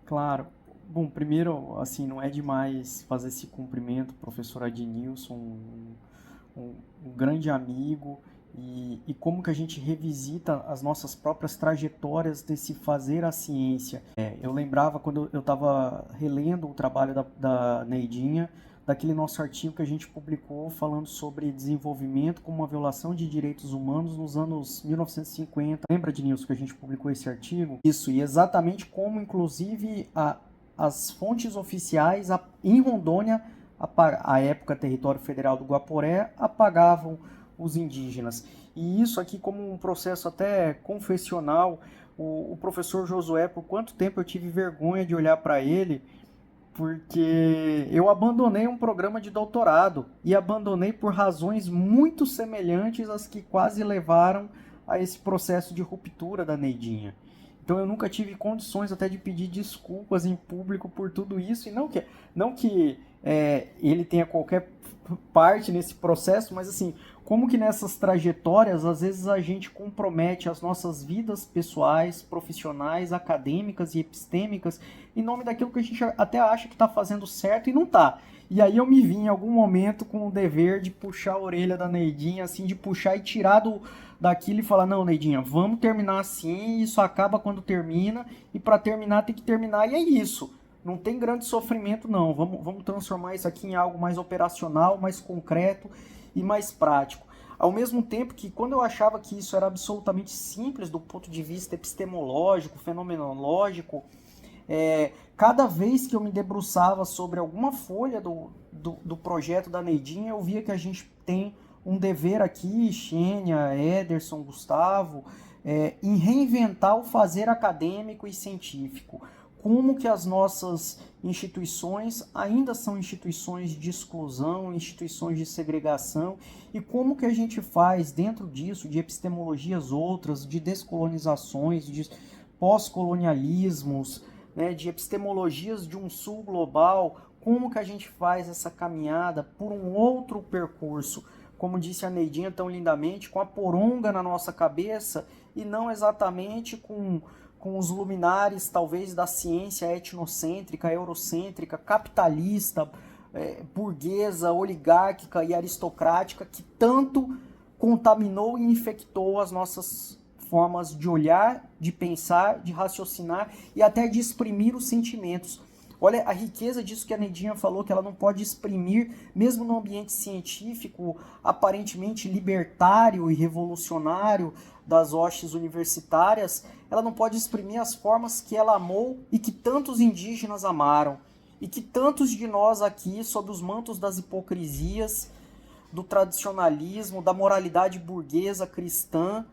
Claro. Bom, primeiro, assim, não é demais fazer esse cumprimento, professor Adnilson, um, um grande amigo, e como que a gente revisita as nossas próprias trajetórias desse fazer a ciência. Eu lembrava quando eu estava relendo o trabalho da Neidinha, daquele nosso artigo que a gente publicou falando sobre desenvolvimento como uma violação de direitos humanos nos anos 1950. Lembra, Denilson, que a gente publicou esse artigo? Isso, e exatamente como, inclusive, as fontes oficiais em Rondônia, a época Território Federal do Guaporé, apagavam os indígenas. E isso aqui como um processo até confessional, o professor Josué, por quanto tempo eu tive vergonha de olhar para ele, porque eu abandonei um programa de doutorado e abandonei por razões muito semelhantes às que quase levaram a esse processo de ruptura da Neidinha. Então eu nunca tive condições até de pedir desculpas em público por tudo isso, e não que ele tenha qualquer parte nesse processo, mas assim, como que nessas trajetórias, às vezes a gente compromete as nossas vidas pessoais, profissionais, acadêmicas e epistêmicas em nome daquilo que a gente até acha que está fazendo certo e não está. E aí eu me vi em algum momento com o dever de puxar a orelha da Neidinha, assim, de puxar e tirar daquilo e falar, não, Neidinha, vamos terminar assim, isso acaba quando termina, e para terminar tem que terminar, e é isso. Não tem grande sofrimento, não. Vamos transformar isso aqui em algo mais operacional, mais concreto e mais prático. Ao mesmo tempo que, quando eu achava que isso era absolutamente simples do ponto de vista epistemológico, fenomenológico, cada vez que eu me debruçava sobre alguma folha do projeto da Neidinha, eu via que a gente tem um dever aqui, Xênia, Ederson, Gustavo, em reinventar o fazer acadêmico e científico. Como que as nossas instituições ainda são instituições de exclusão, instituições de segregação, e como que a gente faz dentro disso, de epistemologias outras, de descolonizações, de pós-colonialismos, né, de epistemologias de um sul global, como que a gente faz essa caminhada por um outro percurso, como disse a Neidinha tão lindamente, com a poronga na nossa cabeça e não exatamente com os luminares, talvez, da ciência etnocêntrica, eurocêntrica, capitalista, burguesa, oligárquica e aristocrática, que tanto contaminou e infectou as nossas formas de olhar, de pensar, de raciocinar e até de exprimir os sentimentos. Olha a riqueza disso que a Neidinha falou, que ela não pode exprimir, mesmo no ambiente científico, aparentemente libertário e revolucionário das hostes universitárias, ela não pode exprimir as formas que ela amou e que tantos indígenas amaram. E que tantos de nós aqui, sob os mantos das hipocrisias, do tradicionalismo, da moralidade burguesa cristã,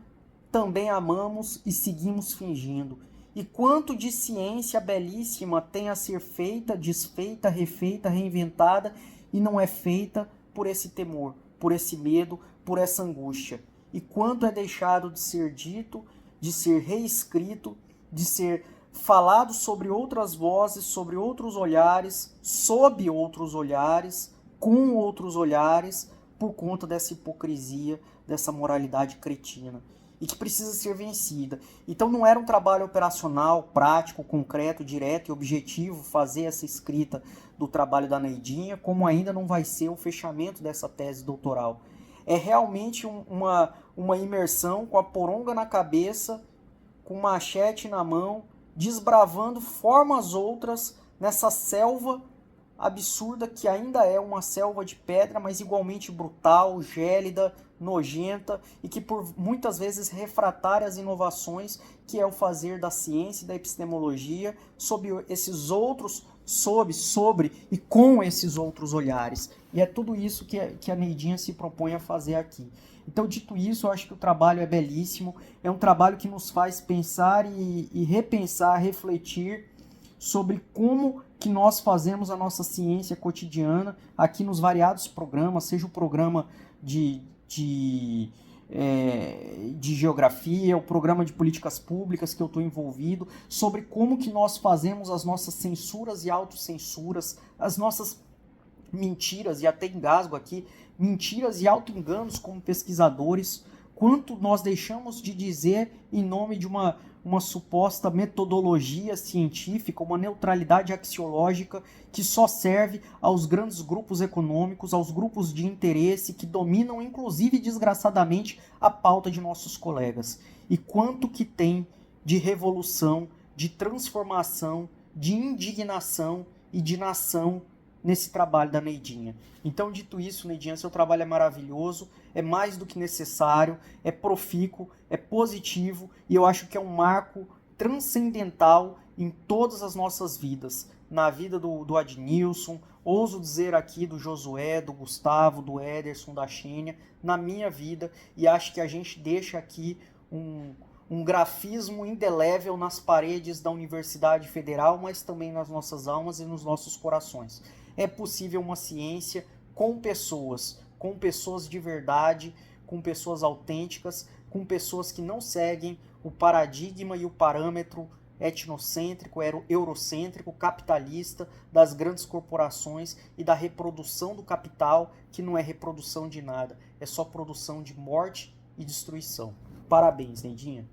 também amamos e seguimos fingindo. E quanto de ciência belíssima tem a ser feita, desfeita, refeita, reinventada e não é feita por esse temor, por esse medo, por essa angústia. E quanto é deixado de ser dito, de ser reescrito, de ser falado sobre outras vozes, sobre outros olhares, sob outros olhares, com outros olhares, por conta dessa hipocrisia, dessa moralidade cretina, e que precisa ser vencida. Então não era um trabalho operacional, prático, concreto, direto e objetivo fazer essa escrita do trabalho da Neidinha, como ainda não vai ser o fechamento dessa tese doutoral. É realmente uma imersão com a poronga na cabeça, com machete na mão, desbravando formas outras nessa selva absurda que ainda é uma selva de pedra, mas igualmente brutal, gélida, nojenta e que por muitas vezes refratária às inovações que é o fazer da ciência e da epistemologia sob esses outros, sobre e com esses outros olhares. E é tudo isso que a Neidinha se propõe a fazer aqui. Então, dito isso, eu acho que o trabalho é belíssimo, é um trabalho que nos faz pensar e repensar, refletir sobre como que nós fazemos a nossa ciência cotidiana aqui nos variados programas, seja o programa de geografia, o programa de políticas públicas que eu estou envolvido, sobre como que nós fazemos as nossas censuras e autocensuras, as nossas mentiras, e até engasgo aqui, mentiras e autoenganos como pesquisadores, quanto nós deixamos de dizer em nome de uma uma suposta metodologia científica, uma neutralidade axiológica que só serve aos grandes grupos econômicos, aos grupos de interesse que dominam, inclusive, desgraçadamente, a pauta de nossos colegas. E quanto que tem de revolução, de transformação, de indignação e de nação nesse trabalho da Neidinha. Então, dito isso, Neidinha, seu trabalho é maravilhoso, é mais do que necessário, é profícuo, é positivo e eu acho que é um marco transcendental em todas as nossas vidas. Na vida do Adnilson, ouso dizer aqui do Josué, do Gustavo, do Ederson, da Xênia, na minha vida, e acho que a gente deixa aqui um grafismo indelével nas paredes da Universidade Federal, mas também nas nossas almas e nos nossos corações. É possível uma ciência com pessoas de verdade, com pessoas autênticas, com pessoas que não seguem o paradigma e o parâmetro etnocêntrico, eurocêntrico, capitalista das grandes corporações e da reprodução do capital, que não é reprodução de nada, é só produção de morte e destruição. Parabéns, Neidinha.